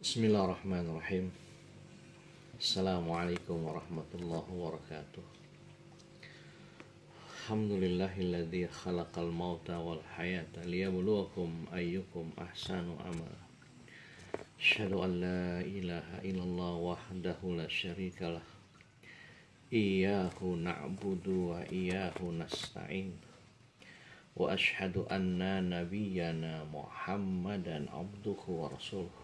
Bismillahirrahmanirrahim. Assalamualaikum warahmatullahi wabarakatuh. Alhamdulillahilladzi khalaqal mauta wal hayata liyabluwakum ayyukum ahsanu amala. Asyhadu an la ilaha illallah wahdahu la syarikalah. Iyyahu na'budu wa iyyahu nasta'in. Wa asyhadu anna nabiyyana Muhammadan abduhu wa rasuluh.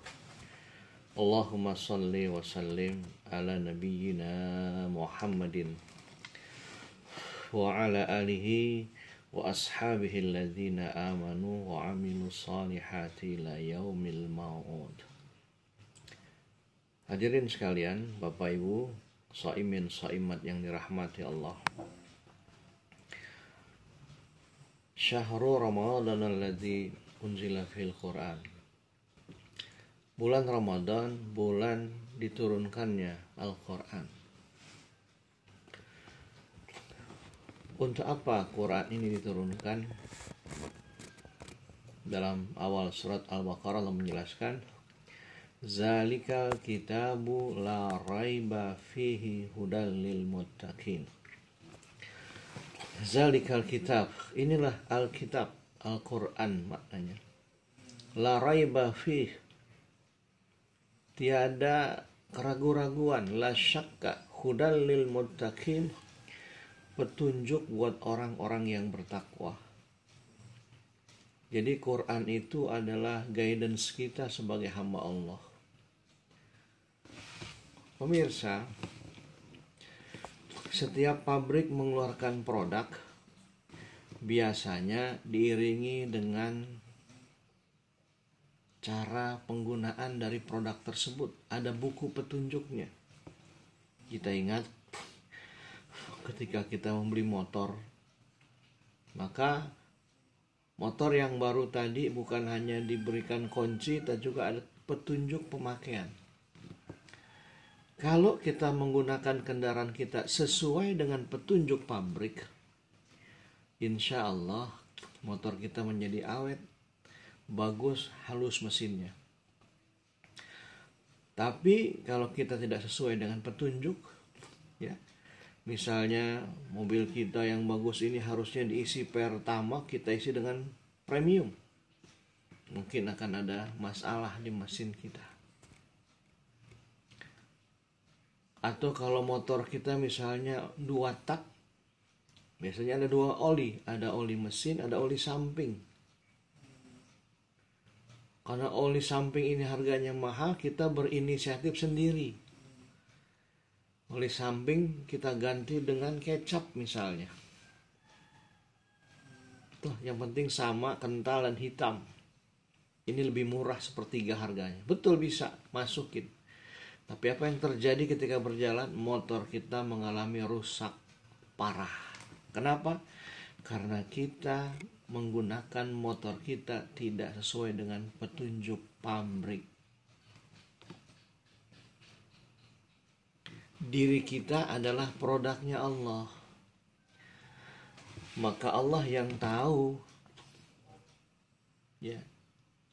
Allahumma salli wa sallim ala nabiyyina Muhammadin wa ala alihi wa ashabihi alladhina amanu wa amilu salihati ila yaumil ma'ud. Hadirin sekalian, Bapak Ibu, shaimin shaimat yang dirahmati Allah. Syahrul Ramadan alladzi unzila fil Qur'an. Bulan Ramadan, bulan diturunkannya Al-Quran. Untuk apa Quran ini diturunkan? Dalam awal surat Al-Baqarah Allah menjelaskan, Zalikal kitabu la raiba fihi hudal lil muttaqin. Zalikal kitab, inilah Alkitab, Al-Quran maknanya. La raiba fihi, tiada keraguan-raguan, la syakka, hudal lil muttaqin, petunjuk buat orang-orang yang bertakwa. Jadi Quran itu adalah guidance kita sebagai hamba Allah. Pemirsa, setiap pabrik mengeluarkan produk biasanya diiringi dengan cara penggunaan dari produk tersebut. Ada buku petunjuknya. Kita ingat ketika kita membeli motor, maka motor yang baru tadi bukan hanya diberikan kunci, tapi juga ada petunjuk pemakaian. Kalau kita menggunakan kendaraan kita sesuai dengan petunjuk pabrik, insya Allah motor kita menjadi awet, bagus, halus mesinnya. Tapi kalau kita tidak sesuai dengan petunjuk, ya, misalnya mobil kita yang bagus ini harusnya diisi Pertamax, kita isi dengan premium, mungkin akan ada masalah di mesin kita. Atau kalau motor kita misalnya 2 tak, biasanya ada 2 oli, ada oli mesin, ada oli samping. Karena oli samping ini harganya mahal, kita berinisiatif sendiri. Oli samping kita ganti dengan kecap misalnya. Tuh, yang penting sama, kental dan hitam. Ini lebih murah, sepertiga harganya. Betul, bisa masukin. Tapi apa yang terjadi ketika berjalan? Motor kita mengalami rusak parah. Kenapa? Karena kita menggunakan motor kita tidak sesuai dengan petunjuk pabrik. Diri kita adalah produknya Allah. Maka Allah yang tahu. Ya.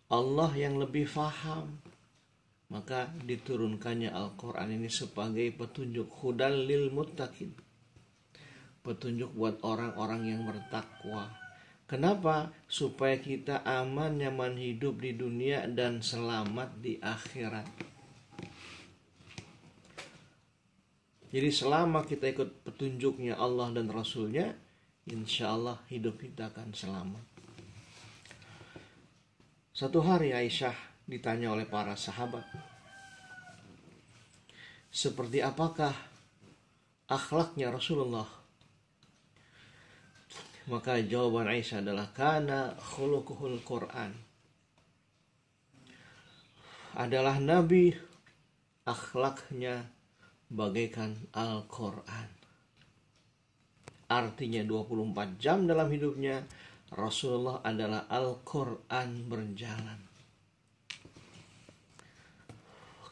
Allah yang lebih faham. Maka diturunkannya Al-Quran ini sebagai petunjuk hudal lil muttaqin. Petunjuk buat orang-orang yang bertakwa. Kenapa? Supaya kita aman, nyaman hidup di dunia dan selamat di akhirat. Jadi selama kita ikut petunjuknya Allah dan Rasulnya, insya Allah hidup kita akan selamat. Satu hari Aisyah ditanya oleh para sahabat, seperti apakah akhlaknya Rasulullah? Maka jawaban Aisyah adalah kana khuluquhul Quran. Adalah Nabi, akhlaknya bagaikan Al-Quran. Artinya 24 jam dalam hidupnya Rasulullah adalah Al-Quran berjalan.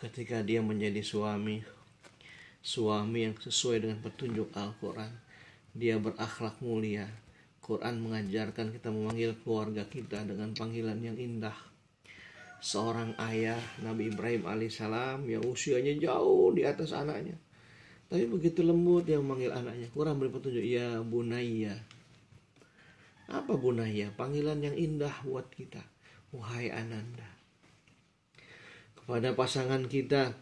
Ketika dia menjadi suami yang sesuai dengan petunjuk Al-Quran, dia berakhlak mulia. Quran mengajarkan kita memanggil keluarga kita dengan panggilan yang indah. seorang ayah Nabi Ibrahim alaihissalam yang usianya jauh di atas anaknya, tapi begitu lembut yang memanggil anaknya. Kurang beri petunjuk, ya bunayya. Apa bunayya? Panggilan yang indah buat kita, wahai ananda. Kepada pasangan kita,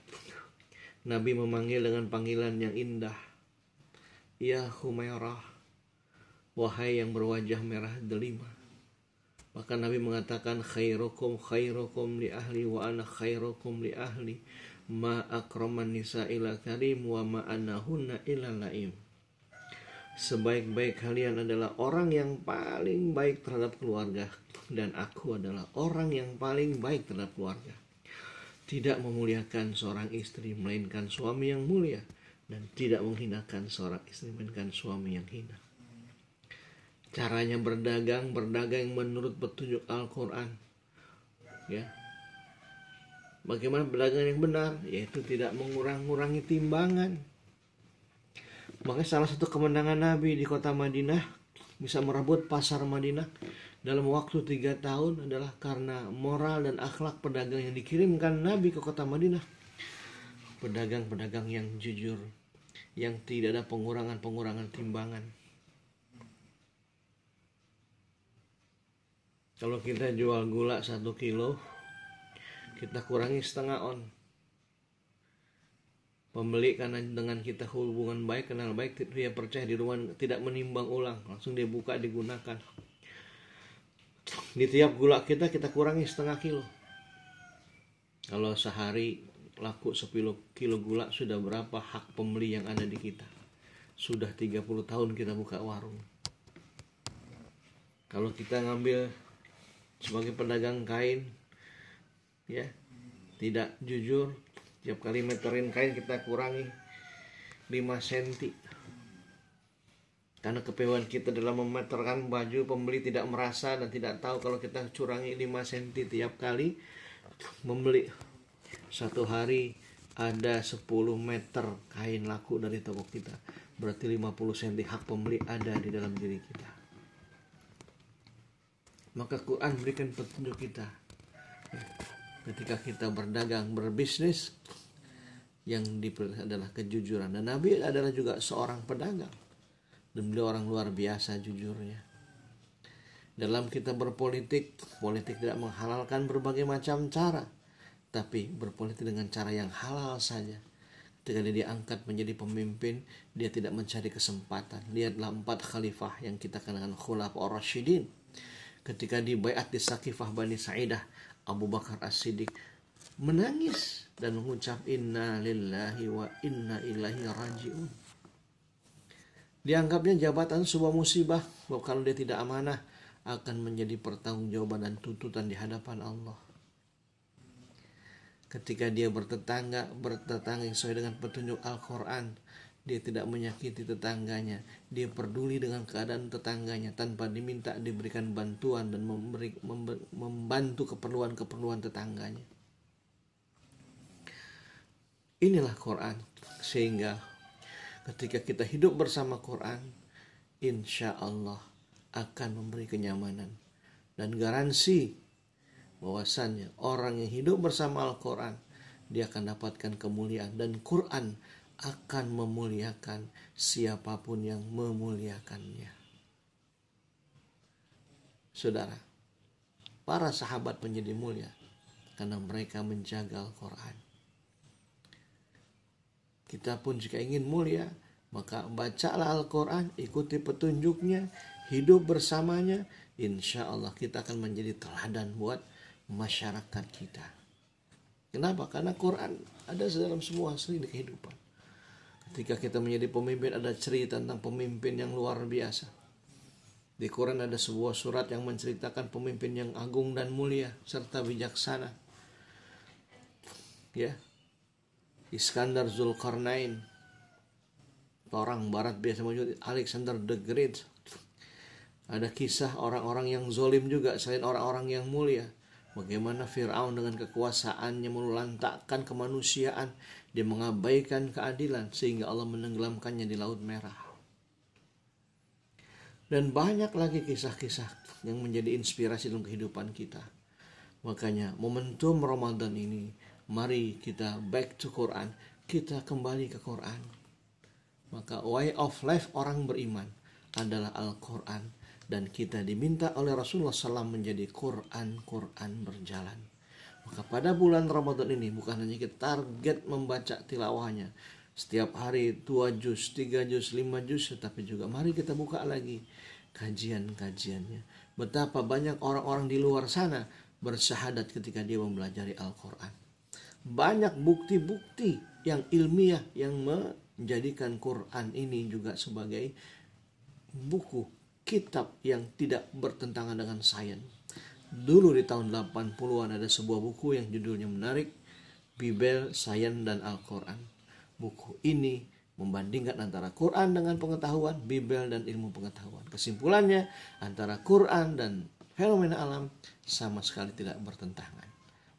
Nabi memanggil dengan panggilan yang indah, ya Humairah, wahai yang berwajah merah delima. Bahkan Nabi mengatakan, khairukum li ahli wa ana khairukum li ahli, ma akraman nisa ila karim wa ma anahunna ila laim. Sebaik-baik kalian adalah orang yang paling baik terhadap keluarga, dan aku adalah orang yang paling baik terhadap keluarga. Tidak memuliakan seorang istri melainkan suami yang mulia, dan tidak menghinakan seorang istri melainkan suami yang hina. Caranya berdagang menurut petunjuk Al-Quran. Ya. Bagaimana berdagang yang benar? Yaitu tidak mengurangi timbangan. Makanya salah satu kemenangan Nabi di kota Madinah, bisa merebut pasar Madinah dalam waktu 3 tahun adalah karena moral dan akhlak pedagang yang dikirimkan Nabi ke kota Madinah. Pedagang-pedagang yang jujur, yang tidak ada pengurangan timbangan. Kalau kita jual gula 1 kilo, kita kurangi setengah on. Pembeli karena dengan kita hubungan baik, kenal baik, dia percaya di rumah, tidak menimbang ulang, langsung dia buka, digunakan. Di tiap gula kita kurangi setengah kilo. Kalau sehari laku 10 kilo gula, sudah berapa hak pembeli yang ada di kita? Sudah 30 tahun kita buka warung. Kalau kita ngambil sebagai pedagang kain, ya, tidak jujur, tiap kali meterin kain kita kurangi 5 cm. Karena kepewan kita dalam memeterkan baju, pembeli tidak merasa dan tidak tahu kalau kita curangi 5 cm tiap kali membeli. Satu hari ada 10 meter kain laku dari toko kita, berarti 50 cm hak pembeli ada di dalam diri kita. Maka Quran berikan petunjuk kita. Ketika kita berdagang, berbisnis, yang diperlukan adalah kejujuran. Dan Nabi adalah juga seorang pedagang, dan beliau orang luar biasa jujurnya. Dalam kita berpolitik, politik tidak menghalalkan berbagai macam cara, tapi berpolitik dengan cara yang halal saja. Ketika dia diangkat menjadi pemimpin, dia tidak mencari kesempatan. Lihatlah 4 khalifah yang kita kenal dengan Khulafaur Rasyidin. Ketika di baiat di Saqifah Bani Sa'idah, Abu Bakar As-Siddiq menangis dan mengucap inna lillahi wa inna ilaihi raji'un. Dianggapnya jabatan sebuah musibah, bahwa kalau dia tidak amanah akan menjadi pertanggungjawaban dan tuntutan di hadapan Allah. Ketika dia bertetangga sesuai dengan petunjuk Al-Quran, dia tidak menyakiti tetangganya, dia peduli dengan keadaan tetangganya tanpa diminta, diberikan bantuan dan membantu keperluan tetangganya. Inilah Quran. Sehingga ketika kita hidup bersama Quran, insya Allah akan memberi kenyamanan dan garansi bahwasannya orang yang hidup bersama Al-Quran, dia akan dapatkan kemuliaan, dan Quran akan memuliakan siapapun yang memuliakannya. Saudara, para sahabat menjadi mulia karena mereka menjaga Al-Quran. Kita pun jika ingin mulia, maka bacalah Al-Quran, ikuti petunjuknya, hidup bersamanya. Insya Allah kita akan menjadi teladan buat masyarakat kita. Kenapa? Karena Quran ada dalam semua seni kehidupan. Ketika kita menjadi pemimpin, ada cerita tentang pemimpin yang luar biasa. Di Quran ada sebuah surat yang menceritakan pemimpin yang agung dan mulia serta bijaksana. Ya, Iskandar Zulkarnain, orang Barat biasa menyebut Alexander the Great. Ada kisah orang-orang yang zolim juga selain orang-orang yang mulia. Bagaimana Fir'aun dengan kekuasaannya melantakkan kemanusiaan, dia mengabaikan keadilan sehingga Allah menenggelamkannya di Laut Merah. Dan banyak lagi kisah-kisah yang menjadi inspirasi dalam kehidupan kita. Makanya momentum Ramadan ini, mari kita back to Quran, kita kembali ke Quran. Maka way of life orang beriman adalah Al-Quran, dan kita diminta oleh Rasulullah SAW menjadi Quran berjalan. Maka pada bulan Ramadan ini bukan hanya kita target membaca tilawahnya setiap hari 2 juz, 3 juz, 5 juz, tetapi juga mari kita buka lagi kajian-kajiannya. Betapa banyak orang-orang di luar sana bersyahadat ketika dia mempelajari Al-Quran. Banyak bukti-bukti yang ilmiah yang menjadikan Quran ini juga sebagai buku, kitab yang tidak bertentangan dengan sains. Dulu di tahun 80-an ada sebuah buku yang judulnya menarik, Bibel, Sains, dan Al-Quran. Buku ini membandingkan antara Quran dengan pengetahuan, Bibel dan ilmu pengetahuan. Kesimpulannya, antara Quran dan fenomena alam sama sekali tidak bertentangan.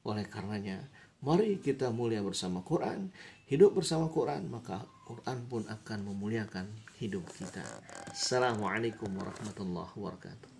Oleh karenanya, mari kita mulia bersama Quran, hidup bersama Quran, maka Quran pun akan memuliakan hidup kita. Assalamualaikum warahmatullahi wabarakatuh.